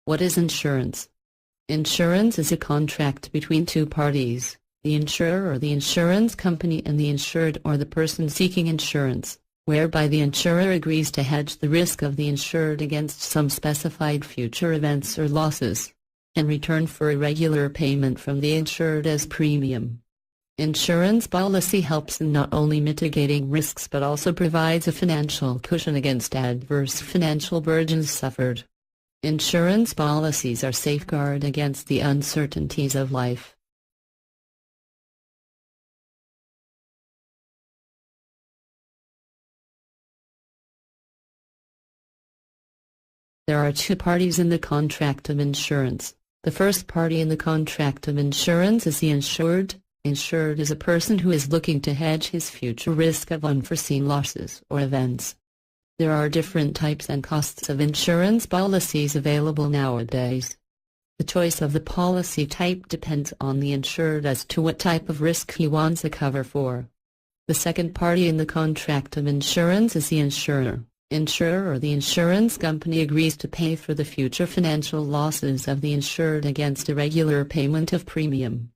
What is insurance? Insurance is a contract between two parties, the insurer or the insurance company and the insured or the person seeking insurance, whereby the insurer agrees to hedge the risk of the insured against some specified future events or losses, in return for a regular payment from the insured as premium. Insurance policy helps in not only mitigating risks but also provides a financial cushion against adverse financial burdens suffered. Insurance policies are safeguard against the uncertainties of life. There are two parties in the contract of insurance. The first party in the contract of insurance is the insured. Insured is a person who is looking to hedge his future risk of unforeseen losses or events. There are different types and costs of insurance policies available nowadays. The choice of the policy type depends on the insured as to what type of risk he wants a cover for. The second party in the contract of insurance is the insurer. Insurer or the insurance company agrees to pay for the future financial losses of the insured against a regular payment of premium.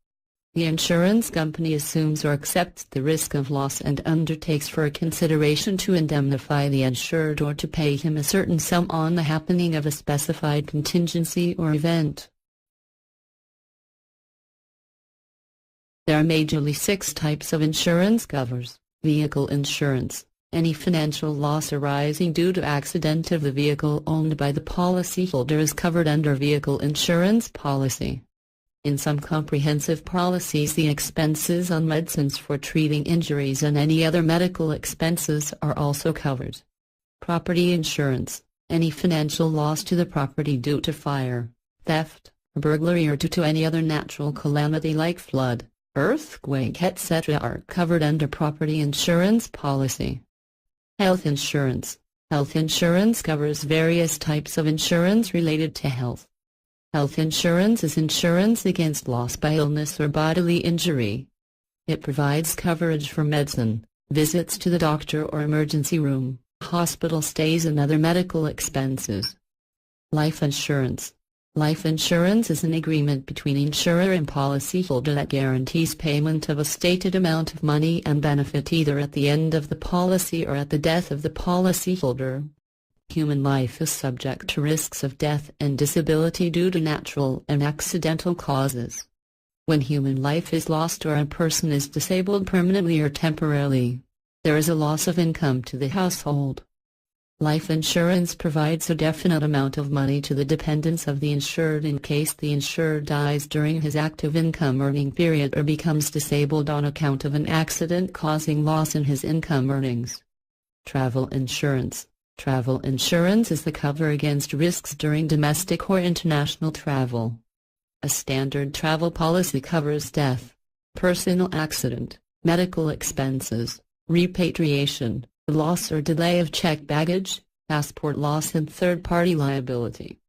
The insurance company assumes or accepts the risk of loss and undertakes for a consideration to indemnify the insured or to pay him a certain sum on the happening of a specified contingency or event. There are majorly 6 types of insurance covers. Vehicle insurance. Any financial loss arising due to accident of the vehicle owned by the policyholder is covered under vehicle insurance policy. In some comprehensive policies, the expenses on medicines for treating injuries and any other medical expenses are also covered. Property insurance. Any financial loss to the property due to fire, theft, burglary or due to any other natural calamity like flood, earthquake, etc. are covered under property insurance policy. Health insurance. Health insurance covers various types of insurance related to health. Health insurance is insurance against loss by illness or bodily injury. It provides coverage for medicine, visits to the doctor or emergency room, hospital stays and other medical expenses. Life insurance. Life insurance is an agreement between insurer and policyholder that guarantees payment of a stated amount of money and benefit either at the end of the policy or at the death of the policyholder. Human life is subject to risks of death and disability due to natural and accidental causes. When human life is lost or a person is disabled permanently or temporarily, there is a loss of income to the household. Life insurance provides a definite amount of money to the dependents of the insured in case the insured dies during his active income earning period or becomes disabled on account of an accident causing loss in his income earnings. Travel insurance. Travel insurance is the cover against risks during domestic or international travel. A standard travel policy covers death, personal accident, medical expenses, repatriation, loss or delay of checked baggage, passport loss and third-party liability.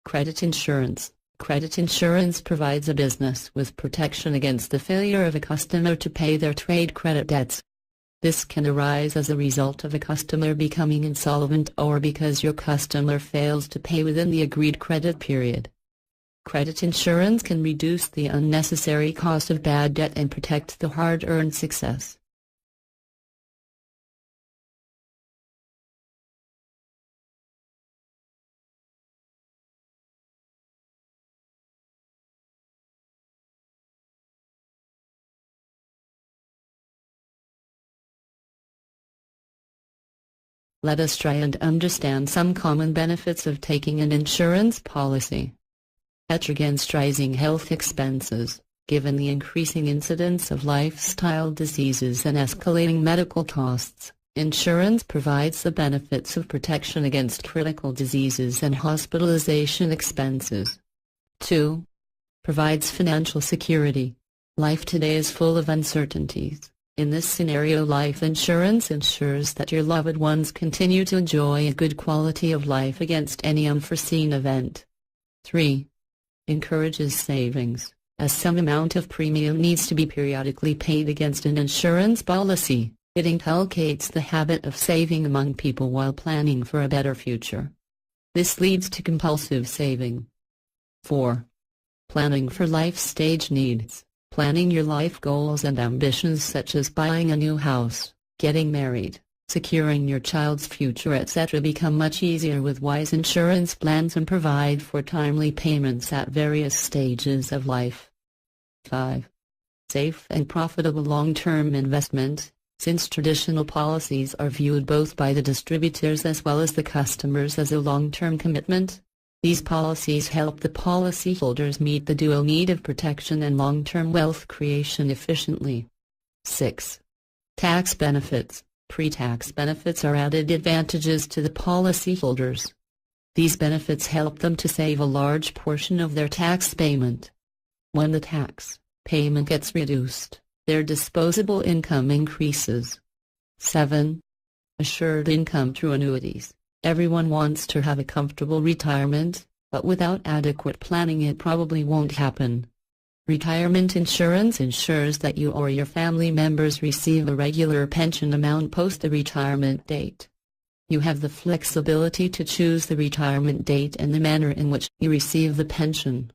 Credit insurance. Credit insurance provides a business with protection against the failure of a customer to pay their trade credit debts. This can arise as a result of a customer becoming insolvent or because your customer fails to pay within the agreed credit period. Credit insurance can reduce the unnecessary cost of bad debt and protect the hard-earned success. Let us try and understand some common benefits of taking an insurance policy. Hedge against rising health expenses. Given the increasing incidence of lifestyle diseases and escalating medical costs, insurance provides the benefits of protection against critical diseases and hospitalization expenses. 2. Provides financial security. Life today is full of uncertainties. In this scenario, life insurance ensures that your loved ones continue to enjoy a good quality of life against any unforeseen event. 3. Encourages savings, as some amount of premium needs to be periodically paid against an insurance policy. It inculcates the habit of saving among people while planning for a better future. This leads to compulsive saving. 4. Planning for life stage needs. Planning your life goals and ambitions such as buying a new house, getting married, securing your child's future etc. become much easier with wise insurance plans and provide for timely payments at various stages of life. 5. Safe and profitable long-term investment. Since traditional policies are viewed both by the distributors as well as the customers as a long-term commitment, these policies help the policyholders meet the dual need of protection and long-term wealth creation efficiently. 6. Tax benefits. Pre-tax benefits are added advantages to the policyholders. These benefits help them to save a large portion of their tax payment. When the tax payment gets reduced, their disposable income increases. 7. Assured income through annuities. Everyone wants to have a comfortable retirement, but without adequate planning it probably won't happen. Retirement insurance ensures that you or your family members receive a regular pension amount post the retirement date. You have the flexibility to choose the retirement date and the manner in which you receive the pension.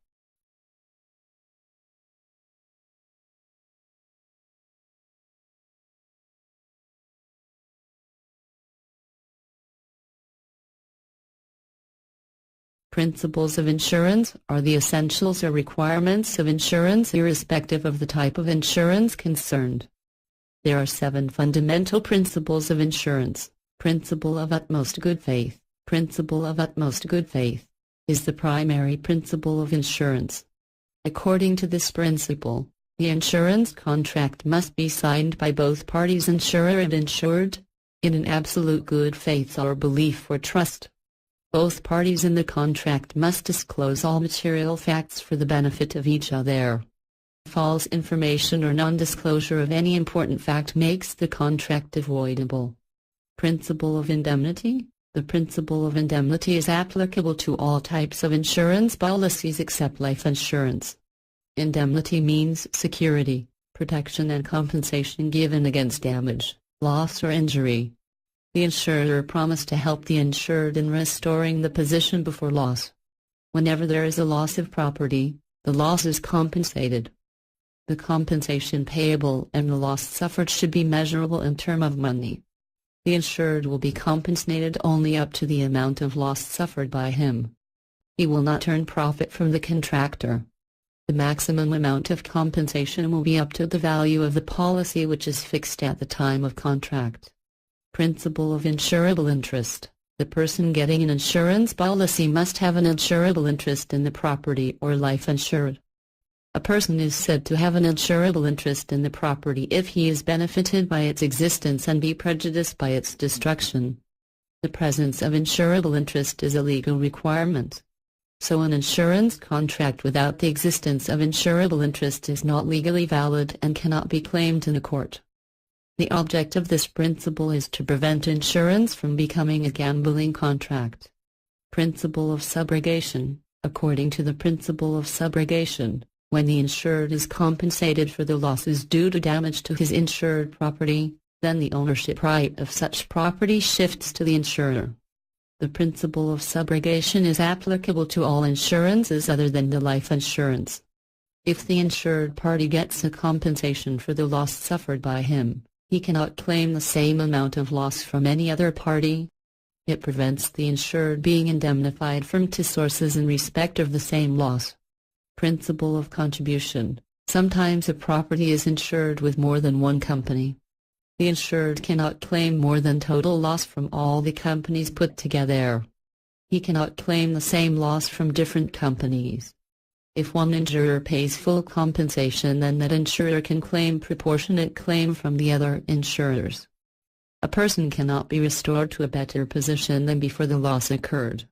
Principles of insurance are the essentials or requirements of insurance irrespective of the type of insurance concerned. There are 7 fundamental principles of insurance. Principle of utmost good faith. Principle of utmost good faith is the primary principle of insurance. According to this principle, the insurance contract must be signed by both parties, insurer and insured, in an absolute good faith or belief or trust. Both parties in the contract must disclose all material facts for the benefit of each other. False information or non-disclosure of any important fact makes the contract avoidable. Principle of indemnity. The principle of indemnity is applicable to all types of insurance policies except life insurance. Indemnity means security, protection and compensation given against damage, loss or injury. The insurer promised to help the insured in restoring the position before loss. Whenever there is a loss of property, the loss is compensated. The compensation payable and the loss suffered should be measurable in terms of money. The insured will be compensated only up to the amount of loss suffered by him. He will not earn profit from the contractor. The maximum amount of compensation will be up to the value of the policy, which is fixed at the time of contract. Principle of insurable interest. The person getting an insurance policy must have an insurable interest in the property or life insured. A person is said to have an insurable interest in the property if he is benefited by its existence and be prejudiced by its destruction. The presence of insurable interest is a legal requirement. So an insurance contract without the existence of insurable interest is not legally valid and cannot be claimed in a court. The object of this principle is to prevent insurance from becoming a gambling contract. Principle of subrogation. According to the principle of subrogation, when the insured is compensated for the losses due to damage to his insured property, then the ownership right of such property shifts to the insurer. The principle of subrogation is applicable to all insurances other than the life insurance. If the insured party gets a compensation for the loss suffered by him, he cannot claim the same amount of loss from any other party. It prevents the insured being indemnified from two sources in respect of the same loss. Principle of contribution. Sometimes a property is insured with more than one company. The insured cannot claim more than total loss from all the companies put together. He cannot claim the same loss from different companies. If one insurer pays full compensation, then that insurer can claim proportionate claim from the other insurers. A person cannot be restored to a better position than before the loss occurred.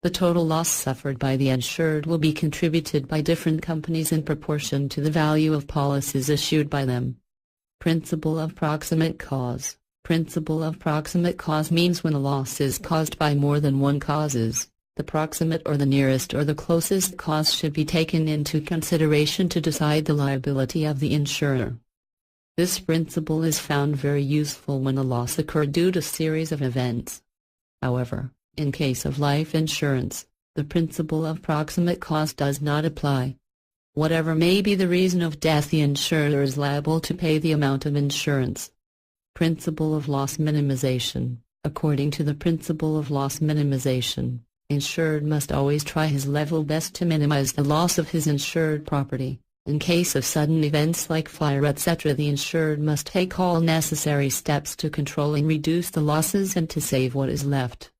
The total loss suffered by the insured will be contributed by different companies in proportion to the value of policies issued by them. Principle of proximate cause. Principle of proximate cause means when a loss is caused by more than one causes, the proximate or the nearest or the closest cause should be taken into consideration to decide the liability of the insurer. This principle is found very useful when a loss occurred due to a series of events. However, In case of life insurance, the principle of proximate cause does not apply. Whatever may be the reason of death, the insurer is liable to pay the amount of insurance. Principle of loss minimization. According to the principle of loss minimization, insured must always try his level best to minimize the loss of his insured property. In case of sudden events like fire etc., the insured must take all necessary steps to control and reduce the losses and to save what is left.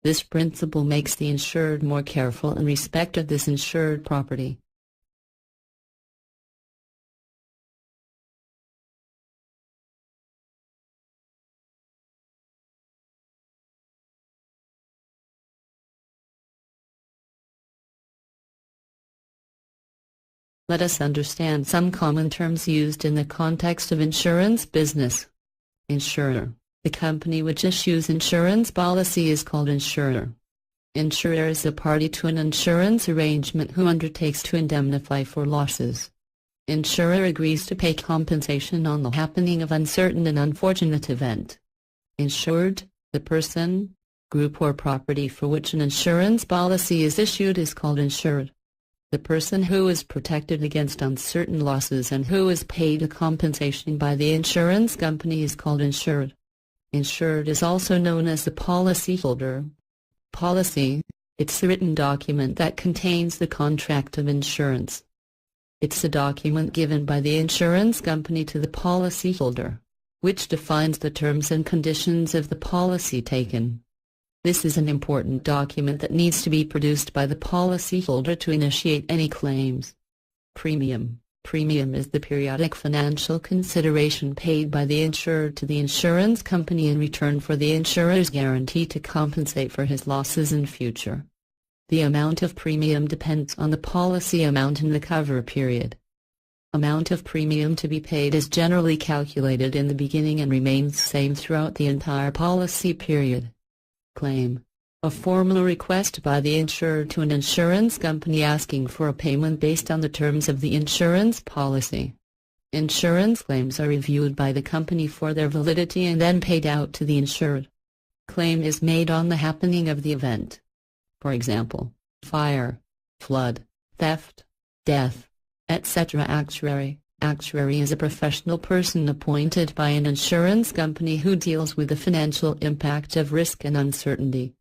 This principle makes the insured more careful in respect of this insured property. Let us understand some common terms used in the context of insurance business. Insurer. The company which issues insurance policy is called insurer. Insurer is a party to an insurance arrangement who undertakes to indemnify for losses. Insurer agrees to pay compensation on the happening of uncertain and unfortunate event. Insured. The person, group or property for which an insurance policy is issued is called insured. The person who is protected against uncertain losses and who is paid a compensation by the insurance company is called insured. Insured is also known as the policyholder. Policy, it's a written document that contains the contract of insurance. It's a document given by the insurance company to the policyholder, which defines the terms and conditions of the policy taken. This is an important document that needs to be produced by the policyholder to initiate any claims. Premium. Premium is the periodic financial consideration paid by the insurer to the insurance company in return for the insurer's guarantee to compensate for his losses in future. The amount of premium depends on the policy amount and the cover period. Amount of premium to be paid is generally calculated in the beginning and remains same throughout the entire policy period. Claim. A formal request by the insurer to an insurance company asking for a payment based on the terms of the insurance policy. Insurance claims are reviewed by the company for their validity and then paid out to the insured. Claim is made on the happening of the event. For example, fire, flood, theft, death, etc. Actuary. Actuary is a professional person appointed by an insurance company who deals with the financial impact of risk and uncertainty.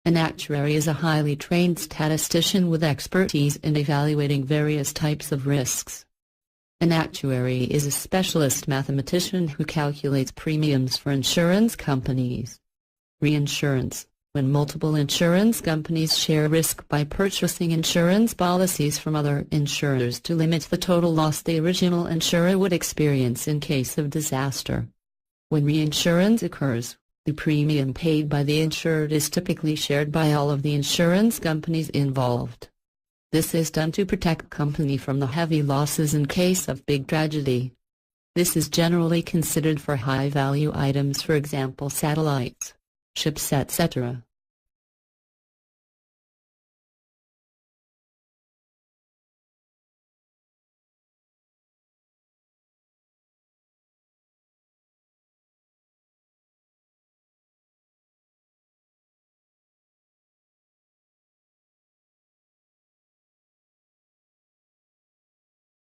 An actuary is a highly trained statistician with expertise in evaluating various types of risks. An actuary is a specialist mathematician who calculates premiums for insurance companies. Reinsurance. When multiple insurance companies share risk by purchasing insurance policies from other insurers to limit the total loss the original insurer would experience in case of disaster. When reinsurance occurs, the premium paid by the insured is typically shared by all of the insurance companies involved. This is done to protect the company from the heavy losses in case of big tragedy. This is generally considered for high-value items, for example satellites, ships etc.